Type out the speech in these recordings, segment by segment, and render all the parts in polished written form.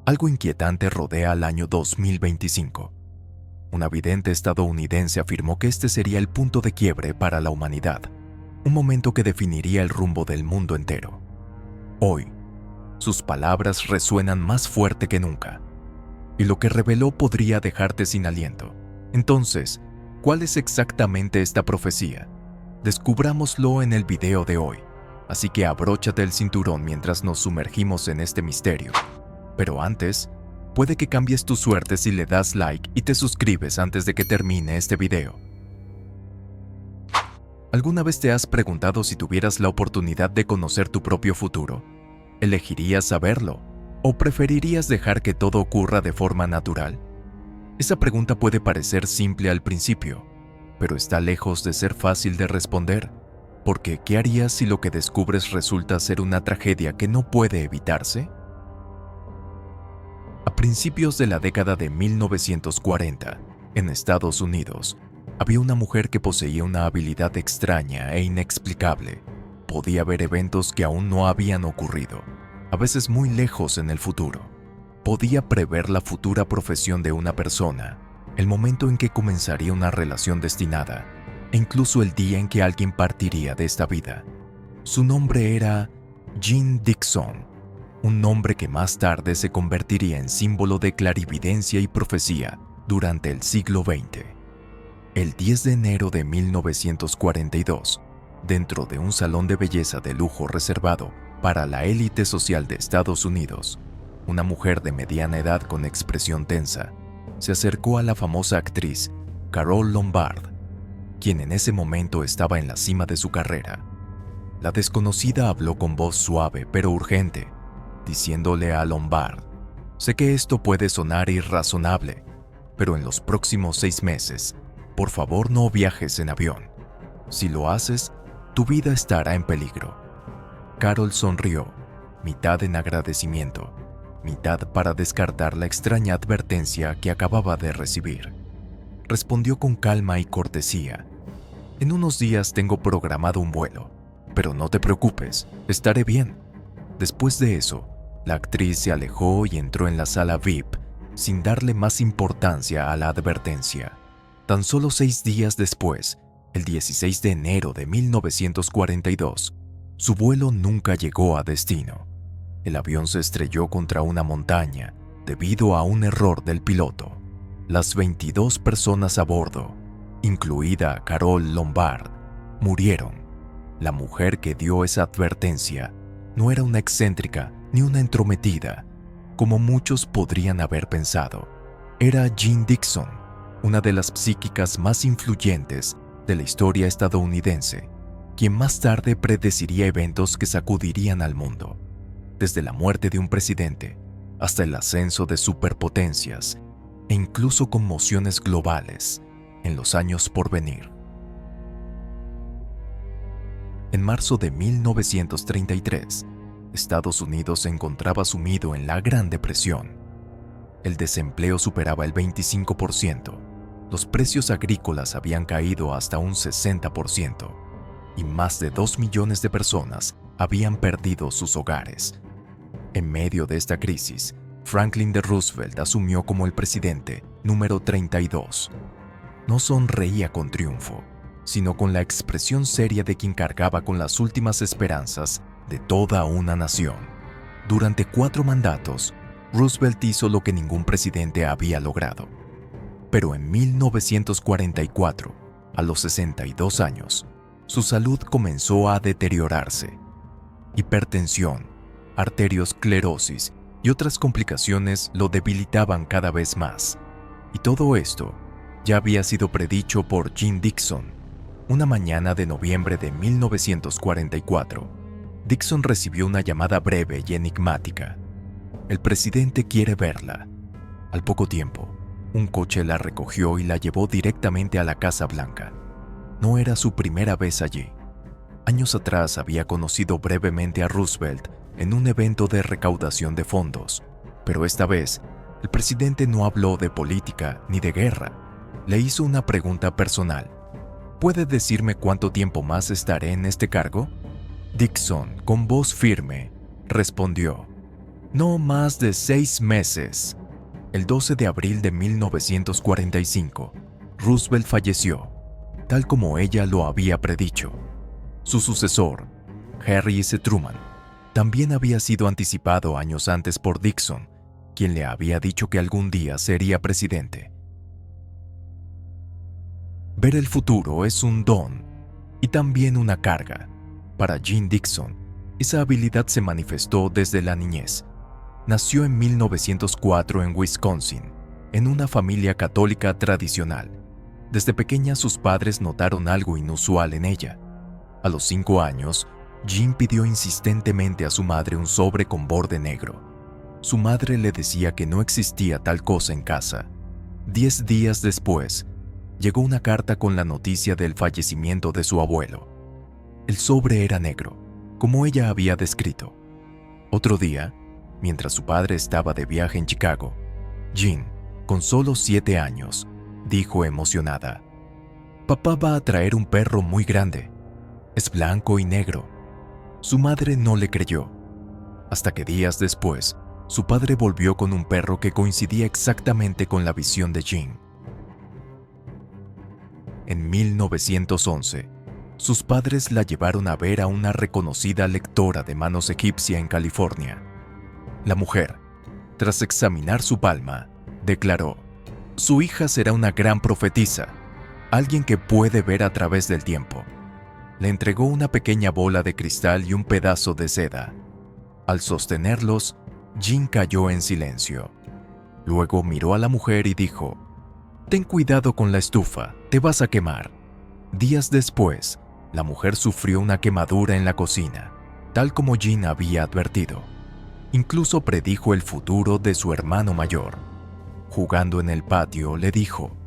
Algo inquietante rodea al año 2025. Una vidente estadounidense afirmó que este sería el punto de quiebre para la humanidad, un momento que definiría el rumbo del mundo entero. Hoy, sus palabras resuenan más fuerte que nunca, y lo que reveló podría dejarte sin aliento. Entonces, ¿cuál es exactamente esta profecía? Descubrámoslo en el video de hoy, así que abróchate el cinturón mientras nos sumergimos en este misterio. Pero antes, puede que cambies tu suerte si le das like y te suscribes antes de que termine este video. ¿Alguna vez te has preguntado si tuvieras la oportunidad de conocer tu propio futuro? ¿Elegirías saberlo? ¿O preferirías dejar que todo ocurra de forma natural? Esa pregunta puede parecer simple al principio, pero está lejos de ser fácil de responder, porque ¿qué harías si lo que descubres resulta ser una tragedia que no puede evitarse? A principios de la década de 1940, en Estados Unidos, había una mujer que poseía una habilidad extraña e inexplicable. Podía ver eventos que aún no habían ocurrido, a veces muy lejos en el futuro. Podía prever la futura profesión de una persona, el momento en que comenzaría una relación destinada, e incluso el día en que alguien partiría de esta vida. Su nombre era Jean Dixon, un nombre que más tarde se convertiría en símbolo de clarividencia y profecía durante el siglo XX. El 10 de enero de 1942, dentro de un salón de belleza de lujo reservado para la élite social de Estados Unidos, una mujer de mediana edad con expresión tensa se acercó a la famosa actriz Carole Lombard, quien en ese momento estaba en la cima de su carrera. La desconocida habló con voz suave pero urgente, diciéndole a Lombard: «Sé que esto puede sonar irrazonable, pero en los próximos 6 meses, por favor no viajes en avión. Si lo haces, tu vida estará en peligro». Carole sonrió, mitad en agradecimiento, mitad para descartar la extraña advertencia que acababa de recibir. Respondió con calma y cortesía: «En unos días tengo programado un vuelo, pero no te preocupes, estaré bien». Después de eso, la actriz se alejó y entró en la sala VIP sin darle más importancia a la advertencia. Tan solo 6 días después, el 16 de enero de 1942, su vuelo nunca llegó a destino. El avión se estrelló contra una montaña debido a un error del piloto. Las 22 personas a bordo, incluida Carole Lombard, murieron. La mujer que dio esa advertencia no era una excéntrica ni una entrometida, como muchos podrían haber pensado. Era Jean Dixon, una de las psíquicas más influyentes de la historia estadounidense, quien más tarde predeciría eventos que sacudirían al mundo, desde la muerte de un presidente hasta el ascenso de superpotencias e incluso conmociones globales en los años por venir. En marzo de 1933, Estados Unidos se encontraba sumido en la Gran Depresión. El desempleo superaba el 25%, los precios agrícolas habían caído hasta un 60%, y más de 2 millones de personas habían perdido sus hogares. En medio de esta crisis, Franklin D. Roosevelt asumió como el presidente número 32. No sonreía con triunfo, sino con la expresión seria de quien cargaba con las últimas esperanzas de toda una nación. Durante 4 mandatos, Roosevelt hizo lo que ningún presidente había logrado. Pero en 1944, a los 62 años, su salud comenzó a deteriorarse. Hipertensión, arteriosclerosis y otras complicaciones lo debilitaban cada vez más. Y todo esto ya había sido predicho por Jean Dixon. Una mañana de noviembre de 1944, Dixon recibió una llamada breve y enigmática. «El presidente quiere verla». Al poco tiempo, un coche la recogió y la llevó directamente a la Casa Blanca. No era su primera vez allí. Años atrás había conocido brevemente a Roosevelt en un evento de recaudación de fondos, pero esta vez, el presidente no habló de política ni de guerra. Le hizo una pregunta personal: «¿Puede decirme cuánto tiempo más estaré en este cargo?». Dixon, con voz firme, respondió: No más de 6 meses. El 12 de abril de 1945, Roosevelt falleció, tal como ella lo había predicho. Su sucesor, Harry S. Truman, también había sido anticipado años antes por Nixon, quien le había dicho que algún día sería presidente. Ver el futuro es un don y también una carga. Para Jeane Dixon, esa habilidad se manifestó desde la niñez. Nació en 1904 en Wisconsin, en una familia católica tradicional. Desde pequeña sus padres notaron algo inusual en ella. A los 5 años, Jean pidió insistentemente a su madre un sobre con borde negro. Su madre le decía que no existía tal cosa en casa. 10 días después, llegó una carta con la noticia del fallecimiento de su abuelo. El sobre era negro, como ella había descrito. Otro día, mientras su padre estaba de viaje en Chicago, Jean, con solo 7 años, dijo emocionada: «Papá va a traer un perro muy grande. Es blanco y negro». Su madre no le creyó, hasta que días después, su padre volvió con un perro que coincidía exactamente con la visión de Jean. En 1911, sus padres la llevaron a ver a una reconocida lectora de manos egipcia en California. La mujer, tras examinar su palma, declaró: «Su hija será una gran profetisa, alguien que puede ver a través del tiempo». Le entregó una pequeña bola de cristal y un pedazo de seda. Al sostenerlos, Jean cayó en silencio. Luego miró a la mujer y dijo: «Ten cuidado con la estufa, te vas a quemar». Días después, la mujer sufrió una quemadura en la cocina, tal como Jean había advertido. Incluso predijo el futuro de su hermano mayor. Jugando en el patio, le dijo: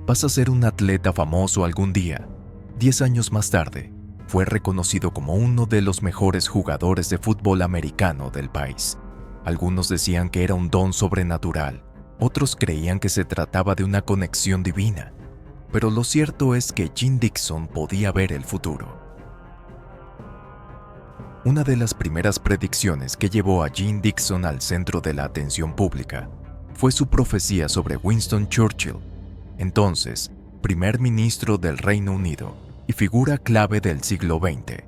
«Vas a ser un atleta famoso algún día». 10 años más tarde, fue reconocido como uno de los mejores jugadores de fútbol americano del país. Algunos decían que era un don sobrenatural, otros creían que se trataba de una conexión divina, pero lo cierto es que Jeane Dixon podía ver el futuro. Una de las primeras predicciones que llevó a Jeane Dixon al centro de la atención pública fue su profecía sobre Winston Churchill, entonces primer ministro del Reino Unido y figura clave del siglo XX.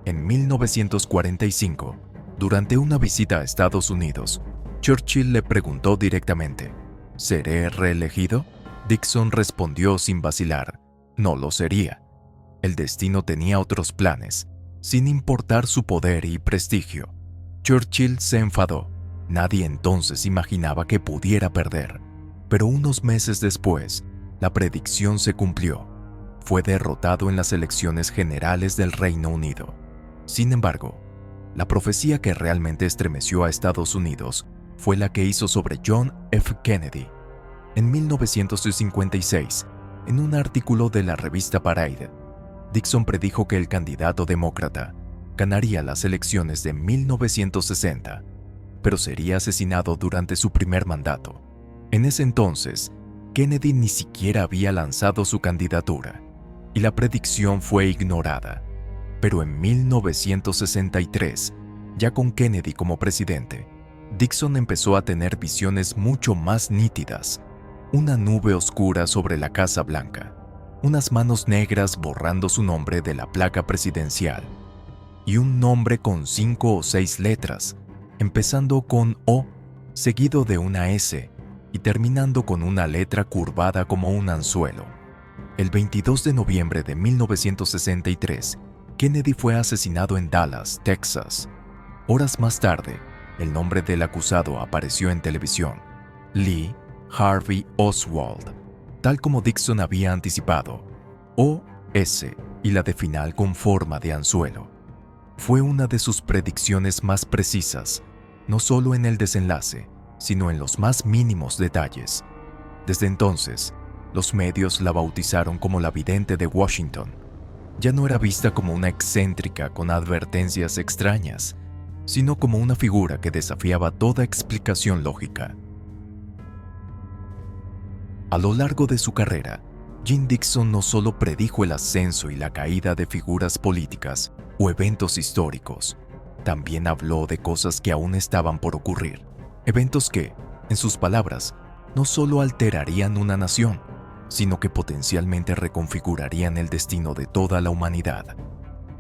En 1945, durante una visita a Estados Unidos, Churchill le preguntó directamente: ¿seré reelegido? Dixon respondió sin vacilar: no lo sería. El destino tenía otros planes, sin importar su poder y prestigio. Churchill se enfadó. Nadie entonces imaginaba que pudiera perder. Pero unos meses después, la predicción se cumplió. Fue derrotado en las elecciones generales del Reino Unido. Sin embargo, la profecía que realmente estremeció a Estados Unidos fue la que hizo sobre John F. Kennedy. En 1956, en un artículo de la revista Parade, Dixon predijo que el candidato demócrata ganaría las elecciones de 1960, pero sería asesinado durante su primer mandato. En ese entonces, Kennedy ni siquiera había lanzado su candidatura, y la predicción fue ignorada. Pero en 1963, ya con Kennedy como presidente, Dixon empezó a tener visiones mucho más nítidas. Una nube oscura sobre la Casa Blanca, unas manos negras borrando su nombre de la placa presidencial, y un nombre con 5 o 6 letras, empezando con O, seguido de una S, y terminando con una letra curvada como un anzuelo. El 22 de noviembre de 1963, Kennedy fue asesinado en Dallas, Texas. Horas más tarde, el nombre del acusado apareció en televisión: Lee Harvey Oswald, tal como Dixon había anticipado. O-S y la de final con forma de anzuelo. Fue una de sus predicciones más precisas, no solo en el desenlace, sino en los más mínimos detalles. Desde entonces, los medios la bautizaron como la vidente de Washington. Ya no era vista como una excéntrica con advertencias extrañas, sino como una figura que desafiaba toda explicación lógica. A lo largo de su carrera, Jeane Dixon no solo predijo el ascenso y la caída de figuras políticas o eventos históricos, también habló de cosas que aún estaban por ocurrir, eventos que, en sus palabras, no solo alterarían una nación, sino que potencialmente reconfigurarían el destino de toda la humanidad.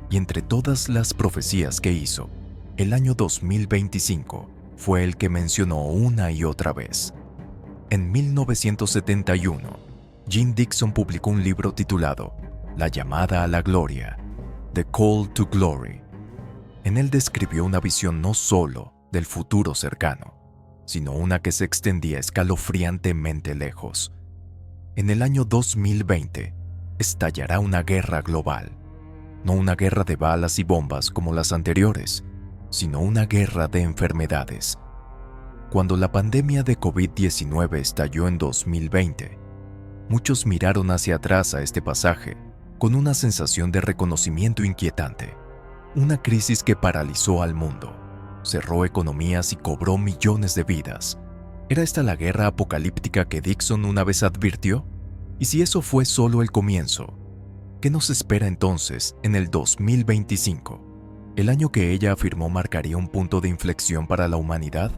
Y entre todas las profecías que hizo, el año 2025 fue el que mencionó una y otra vez. En 1971, Jeane Dixon publicó un libro titulado La llamada a la gloria, The Call to Glory. En él describió una visión no solo del futuro cercano, sino una que se extendía escalofriantemente lejos. En el año 2020, estallará una guerra global. No una guerra de balas y bombas como las anteriores, sino una guerra de enfermedades. Cuando la pandemia de COVID-19 estalló en 2020, muchos miraron hacia atrás a este pasaje con una sensación de reconocimiento inquietante. Una crisis que paralizó al mundo, cerró economías y cobró millones de vidas. ¿Era esta la guerra apocalíptica que Dixon una vez advirtió? Y si eso fue solo el comienzo, ¿qué nos espera entonces en el 2025? El año que ella afirmó marcaría un punto de inflexión para la humanidad.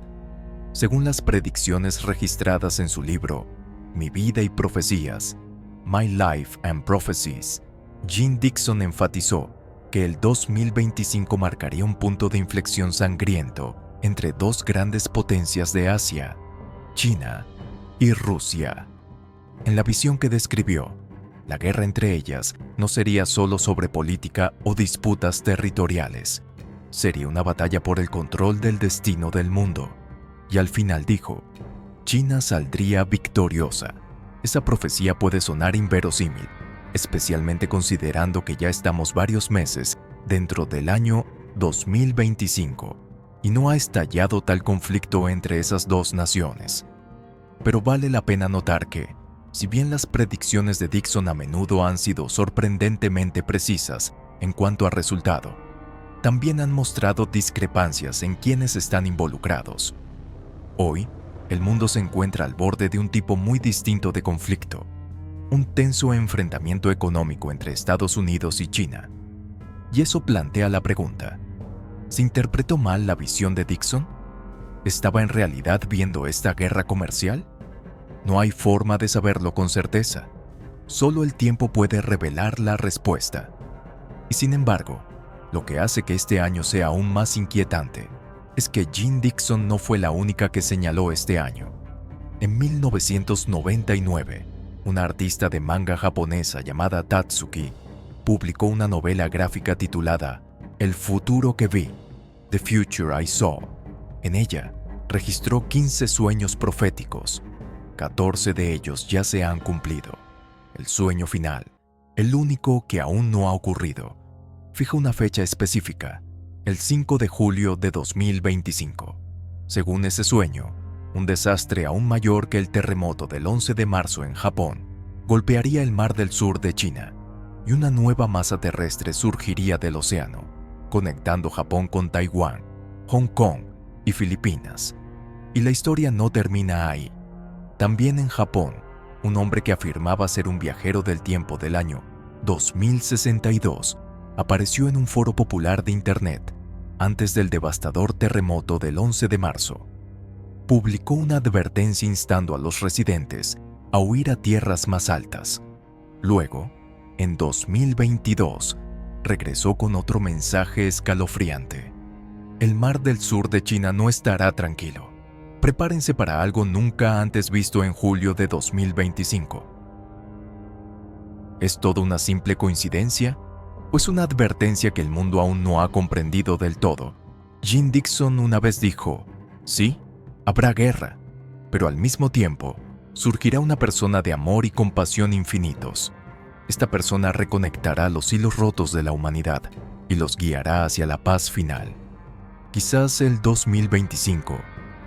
Según las predicciones registradas en su libro, Mi vida y profecías, My Life and Prophecies, Jeane Dixon enfatizó que el 2025 marcaría un punto de inflexión sangriento entre dos grandes potencias de Asia, China y Rusia. En la visión que describió, la guerra entre ellas no sería solo sobre política o disputas territoriales, sería una batalla por el control del destino del mundo. Y al final dijo, China saldría victoriosa. Esa profecía puede sonar inverosímil, especialmente considerando que ya estamos varios meses dentro del año 2025 y no ha estallado tal conflicto entre esas dos naciones. Pero vale la pena notar que, si bien las predicciones de Dixon a menudo han sido sorprendentemente precisas en cuanto a resultado, también han mostrado discrepancias en quienes están involucrados. Hoy, el mundo se encuentra al borde de un tipo muy distinto de conflicto, un tenso enfrentamiento económico entre Estados Unidos y China. Y eso plantea la pregunta, ¿se interpretó mal la visión de Dixon? ¿Estaba en realidad viendo esta guerra comercial? No hay forma de saberlo con certeza. Solo el tiempo puede revelar la respuesta. Y sin embargo, lo que hace que este año sea aún más inquietante es que Jeane Dixon no fue la única que señaló este año. En 1999, una artista de manga japonesa llamada Tatsuki publicó una novela gráfica titulada El futuro que vi, The Future I Saw. En ella, registró 15 sueños proféticos. 14 de ellos ya se han cumplido. El sueño final, el único que aún no ha ocurrido, fija una fecha específica, el 5 de julio de 2025. Según ese sueño, un desastre aún mayor que el terremoto del 11 de marzo en Japón golpearía el mar del sur de China y una nueva masa terrestre surgiría del océano, conectando Japón con Taiwán, Hong Kong y Filipinas. Y la historia no termina ahí. También en Japón, un hombre que afirmaba ser un viajero del tiempo del año 2062 apareció en un foro popular de Internet antes del devastador terremoto del 11 de marzo. Publicó una advertencia instando a los residentes a huir a tierras más altas. Luego, en 2022, regresó con otro mensaje escalofriante. El mar del sur de China no estará tranquilo. Prepárense para algo nunca antes visto en julio de 2025. ¿Es todo una simple coincidencia? ¿O es una advertencia que el mundo aún no ha comprendido del todo? Jeane Dixon una vez dijo, sí, habrá guerra, pero al mismo tiempo, surgirá una persona de amor y compasión infinitos. Esta persona reconectará los hilos rotos de la humanidad y los guiará hacia la paz final. Quizás el 2025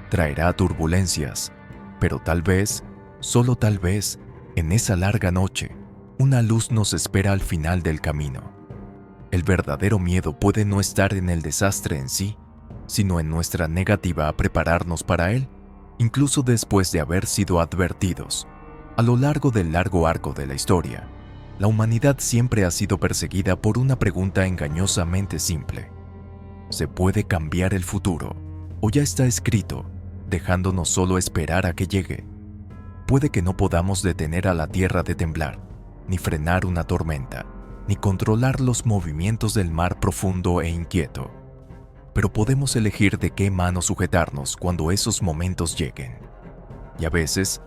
traerá turbulencias, pero tal vez, solo tal vez, en esa larga noche, una luz nos espera al final del camino. El verdadero miedo puede no estar en el desastre en sí, sino en nuestra negativa a prepararnos para él, incluso después de haber sido advertidos. A lo largo del largo arco de la historia, la humanidad siempre ha sido perseguida por una pregunta engañosamente simple. se puede cambiar el futuro, o ya está escrito, dejándonos solo esperar a que llegue. Puede que no podamos detener a la Tierra de temblar, ni frenar una tormenta, ni controlar los movimientos del mar profundo e inquieto, pero podemos elegir de qué mano sujetarnos cuando esos momentos lleguen. Y a veces,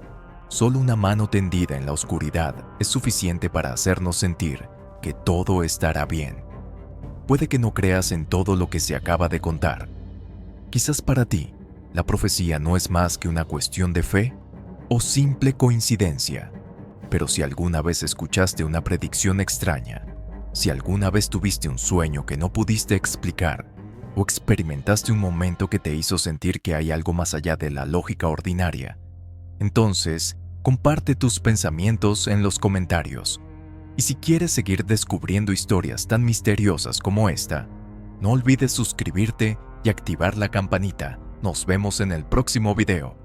solo una mano tendida en la oscuridad es suficiente para hacernos sentir que todo estará bien. Puede que no creas en todo lo que se acaba de contar. Quizás para ti, la profecía no es más que una cuestión de fe o simple coincidencia. Pero si alguna vez escuchaste una predicción extraña, si alguna vez tuviste un sueño que no pudiste explicar, o experimentaste un momento que te hizo sentir que hay algo más allá de la lógica ordinaria, entonces comparte tus pensamientos en los comentarios. Y si quieres seguir descubriendo historias tan misteriosas como esta, no olvides suscribirte y activar la campanita. Nos vemos en el próximo video.